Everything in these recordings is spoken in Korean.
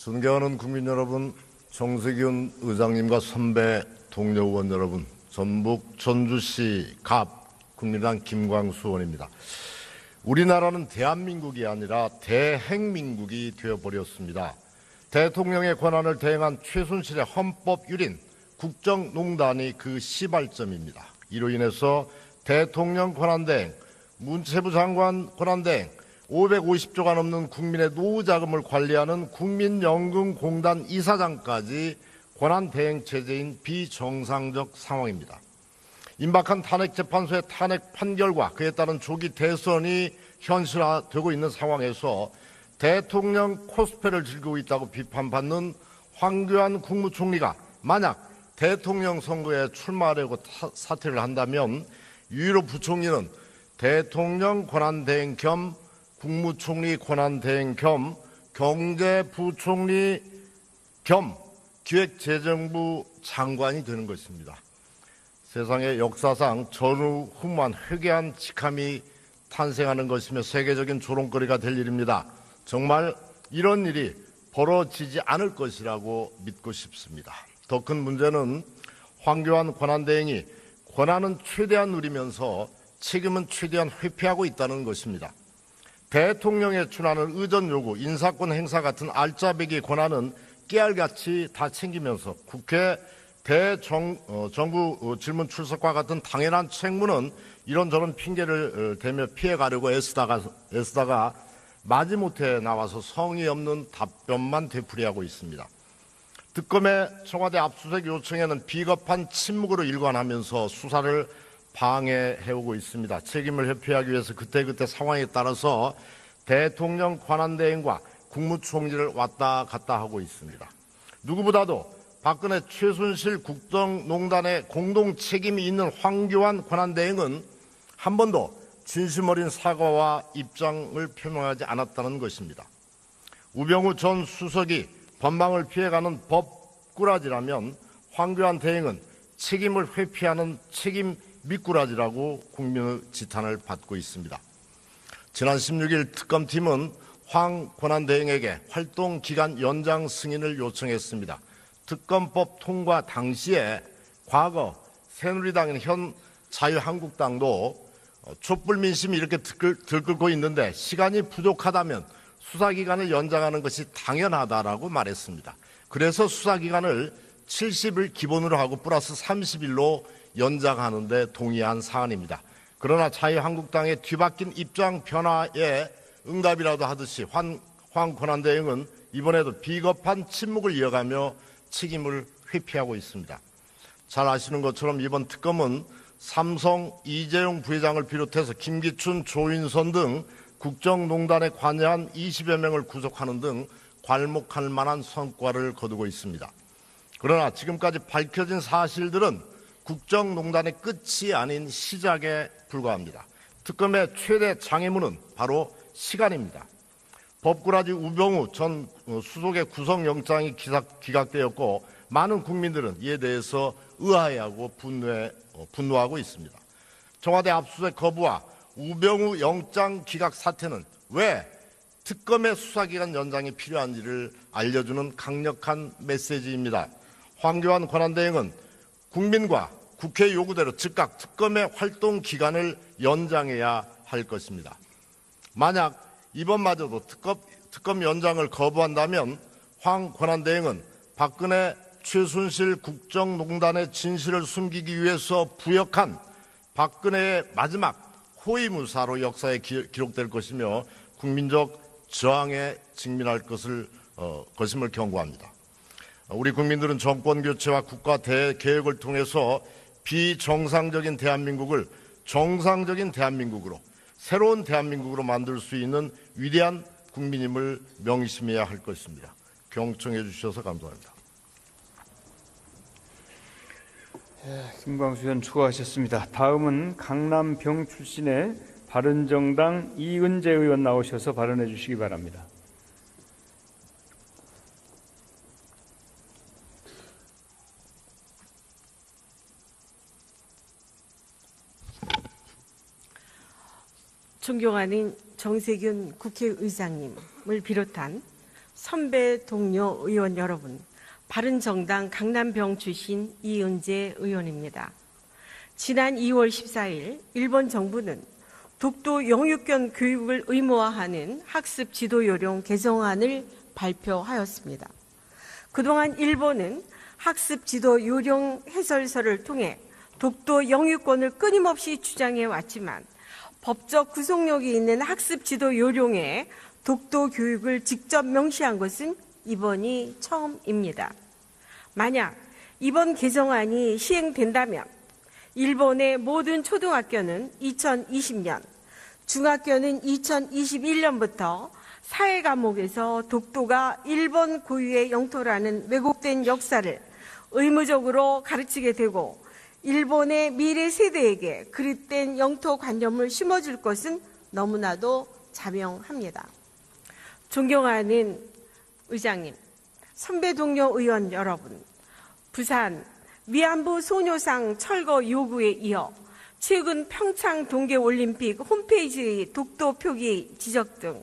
존경하는 국민 여러분, 정세균 의장님과 선배 동료 의원 여러분, 전북 전주시 갑 국민의당 김광수 의원입니다. 우리나라는 대한민국이 아니라 대행민국이 되어버렸습니다. 대통령의 권한을 대행한 최순실의 헌법유린 국정농단이 그 시발점입니다. 이로 인해서 대통령 권한대행, 문체부 장관 권한대행, 550조가 넘는 국민의 노후자금을 관리하는 국민연금공단 이사장까지 권한대행 체제인 비정상적 상황입니다. 임박한 탄핵재판소의 탄핵 판결과 그에 따른 조기 대선이 현실화되고 있는 상황에서 대통령 코스프레를 즐기고 있다고 비판받는 황교안 국무총리가 만약 대통령 선거에 출마하려고 사퇴를 한다면 유일호 부총리는 대통령 권한대행 겸 국무총리 권한대행 겸 경제부총리 겸 기획재정부 장관이 되는 것입니다. 세상의 역사상 전후무한 회개한 직함이 탄생하는 것이며 세계적인 조롱거리가 될 일입니다. 정말 이런 일이 벌어지지 않을 것이라고 믿고 싶습니다. 더 큰 문제는 황교안 권한대행이 권한은 최대한 누리면서 책임은 최대한 회피하고 있다는 것입니다. 대통령의 준하는 의전 요구, 인사권 행사 같은 알짜배기 권한은 깨알같이 다 챙기면서 국회 정부 질문 출석과 같은 당연한 책무는 이런저런 핑계를 대며 피해가려고 애쓰다가 마지못해 나와서 성의 없는 답변만 되풀이하고 있습니다. 특검의 청와대 압수수색 요청에는 비겁한 침묵으로 일관하면서 수사를 방해해오고 있습니다. 책임을 회피하기 위해서 그때그때 상황에 따라서 대통령 권한대행과 국무총리를 왔다 갔다 하고 있습니다. 누구보다도 박근혜 최순실 국정농단의 공동 책임이 있는 황교안 권한대행은 한 번도 진심 어린 사과와 입장을 표명하지 않았다는 것입니다. 우병우 전 수석이 법망을 피해가는 법꾸라지라면 황교안 대행은 책임을 회피하는 책임 미꾸라지라고 국민의 지탄을 받고 있습니다. 지난 16일 특검팀은 황 권한대행에게 활동기간 연장 승인을 요청했습니다. 특검법 통과 당시에 과거 새누리당인 현 자유한국당도 촛불 민심이 이렇게 들끓고 있는데 시간이 부족하다면 수사기간을 연장하는 것이 당연하다라고 말했습니다. 그래서 수사기간을 70일 기본으로 하고 플러스 30일로 연장하는 데 동의한 사안입니다. 그러나 자유한국당의 뒤바뀐 입장 변화에 응답이라도 하듯이 황 권한대행은 이번에도 비겁한 침묵을 이어가며 책임을 회피하고 있습니다. 잘 아시는 것처럼 이번 특검은 삼성 이재용 부회장을 비롯해서 김기춘, 조인선 등 국정농단에 관여한 20여 명을 구속하는 등 괄목할 만한 성과를 거두고 있습니다. 그러나 지금까지 밝혀진 사실들은 국정농단의 끝이 아닌 시작에 불과합니다. 특검의 최대 장애물은 바로 시간입니다. 법꾸라지 우병우 전 수석의 구속영장이 기각되었고 많은 국민들은 이에 대해서 의아해하고 분노하고 있습니다. 청와대 압수수색 거부와 우병우 영장 기각 사태는 왜 특검의 수사기간 연장이 필요한지를 알려주는 강력한 메시지입니다. 황교안 권한대행은 국민과 국회 요구대로 즉각 특검의 활동 기간을 연장해야 할 것입니다. 만약 이번마저도 특검 연장을 거부한다면 황 권한대행은 박근혜 최순실 국정농단의 진실을 숨기기 위해서 부역한 박근혜의 마지막 호위무사로 역사에 기록될 것이며 국민적 저항에 직면할 것임을 경고합니다. 우리 국민들은 정권 교체와 국가 대개혁을 통해서 비정상적인 대한민국을 정상적인 대한민국으로 새로운 대한민국으로 만들 수 있는 위대한 국민임을 명심해야 할 것입니다. 경청해 주셔서 감사합니다. 김광수 의원 수고하셨습니다. 다음은 강남병 출신의 바른정당 이은재 의원 나오셔서 발언해 주시기 바랍니다. 존경하는 정세균 국회의장님을 비롯한 선배 동료 의원 여러분, 바른정당 강남병 출신 이은재 의원입니다. 지난 2월 14일 일본 정부는 독도 영유권 교육을 의무화하는 학습 지도 요령 개정안을 발표하였습니다. 그동안 일본은 학습 지도 요령 해설서를 통해 독도 영유권을 끊임없이 주장해 왔지만 법적 구속력이 있는 학습 지도 요령에 독도 교육을 직접 명시한 것은 이번이 처음입니다. 만약 이번 개정안이 시행된다면 일본의 모든 초등학교는 2020년, 중학교는 2021년부터 사회 과목에서 독도가 일본 고유의 영토라는 왜곡된 역사를 의무적으로 가르치게 되고 일본의 미래 세대에게 그릇된 영토 관념을 심어줄 것은 너무나도 자명합니다. 존경하는 의장님, 선배 동료 의원 여러분, 부산 위안부 소녀상 철거 요구에 이어 최근 평창 동계올림픽 홈페이지의 독도 표기 지적 등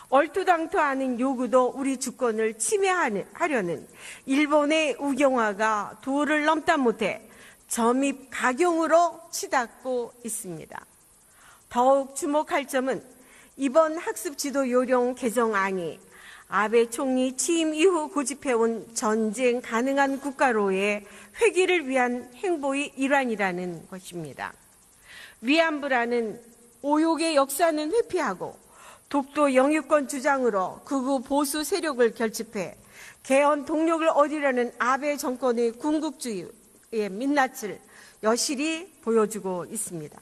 얼토당토 않은 요구도 우리 주권을 침해하려는 일본의 우경화가 도를 넘다 못해 점입 가경으로 치닫고 있습니다. 더욱 주목할 점은 이번 학습지도 요령 개정안이 아베 총리 취임 이후 고집해온 전쟁 가능한 국가로의 회귀를 위한 행보의 일환이라는 것입니다. 위안부라는 오욕의 역사는 회피하고 독도 영유권 주장으로 극우 보수 세력을 결집해 개헌 동력을 얻으려는 아베 정권의 군국주의의 민낯을 여실히 보여주고 있습니다.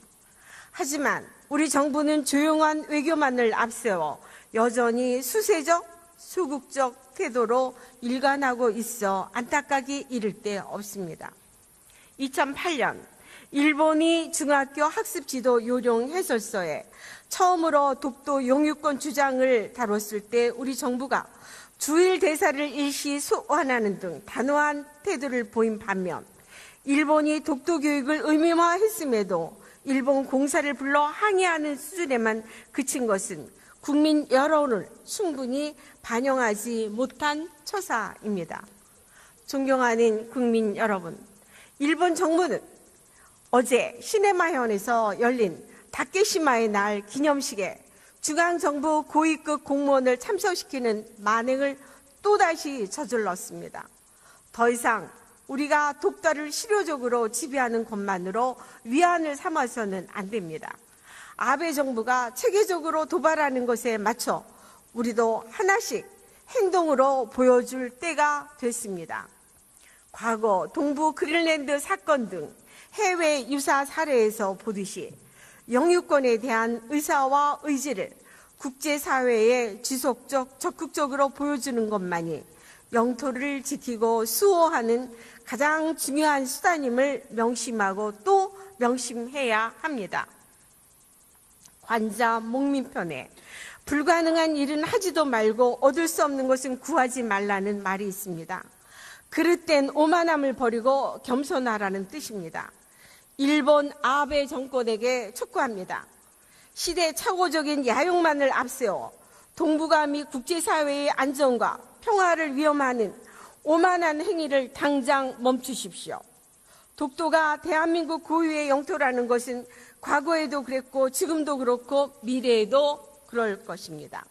하지만 우리 정부는 조용한 외교만을 앞세워 여전히 수세적, 소극적 태도로 일관하고 있어 안타깝기 이를 데 없습니다. 2008년 일본이 중학교 학습지도 요령 해설서에 처음으로 독도 영유권 주장을 다뤘을 때 우리 정부가 주일 대사를 일시 소환하는 등 단호한 태도를 보인 반면 일본이 독도 교육을 의무화했음에도 일본 공사를 불러 항의하는 수준에만 그친 것은 국민 여론을 충분히 반영하지 못한 처사입니다. 존경하는 국민 여러분, 일본 정부는 어제 시네마현에서 열린 다케시마의 날 기념식에 중앙정부 고위급 공무원을 참석시키는 만행을 또다시 저질렀습니다. 더 이상 우리가 독도를 실효적으로 지배하는 것만으로 위안을 삼아서는 안 됩니다. 아베 정부가 체계적으로 도발하는 것에 맞춰 우리도 하나씩 행동으로 보여줄 때가 됐습니다. 과거 동부 그린랜드 사건 등 해외 유사 사례에서 보듯이 영유권에 대한 의사와 의지를 국제사회에 지속적, 적극적으로 보여주는 것만이 영토를 지키고 수호하는 가장 중요한 수단임을 명심하고 또 명심해야 합니다. 관자 목민편에 불가능한 일은 하지도 말고 얻을 수 없는 것은 구하지 말라는 말이 있습니다. 그릇된 오만함을 버리고 겸손하라는 뜻입니다. 일본 아베 정권에게 촉구합니다. 시대착오적인 야욕만을 앞세워 동북아 및 국제사회의 안전과 평화를 위험하는 오만한 행위를 당장 멈추십시오. 독도가 대한민국 고유의 영토라는 것은 과거에도 그랬고 지금도 그렇고 미래에도 그럴 것입니다.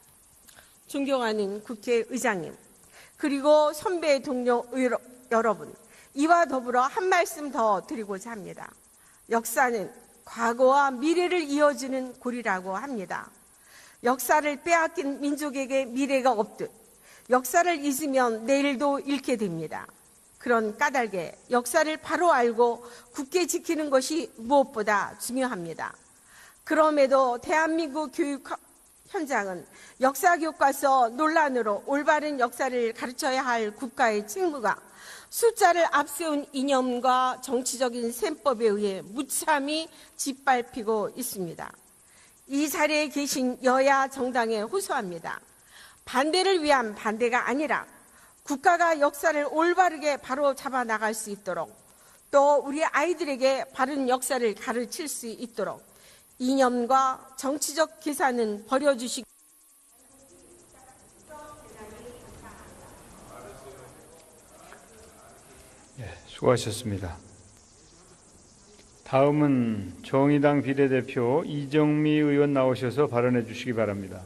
존경하는 국회의장님, 그리고 선배 동료 여러분, 이와 더불어 한 말씀 더 드리고자 합니다. 역사는 과거와 미래를 이어주는 고리라고 합니다. 역사를 빼앗긴 민족에게 미래가 없듯 역사를 잊으면 내일도 잃게 됩니다. 그런 까닭에 역사를 바로 알고 굳게 지키는 것이 무엇보다 중요합니다. 그럼에도 대한민국 교육 현장은 역사교과서 논란으로 올바른 역사를 가르쳐야 할 국가의 책무가 숫자를 앞세운 이념과 정치적인 셈법에 의해 무참히 짓밟히고 있습니다. 이 자리에 계신 여야 정당에 호소합니다. 반대를 위한 반대가 아니라 국가가 역사를 올바르게 바로 잡아 나갈 수 있도록 또 우리 아이들에게 바른 역사를 가르칠 수 있도록 이념과 정치적 계산은 버려주시기 수고하셨습니다. 다음은 정의당 비례대표 이정미 의원 나오셔서 발언해 주시기 바랍니다.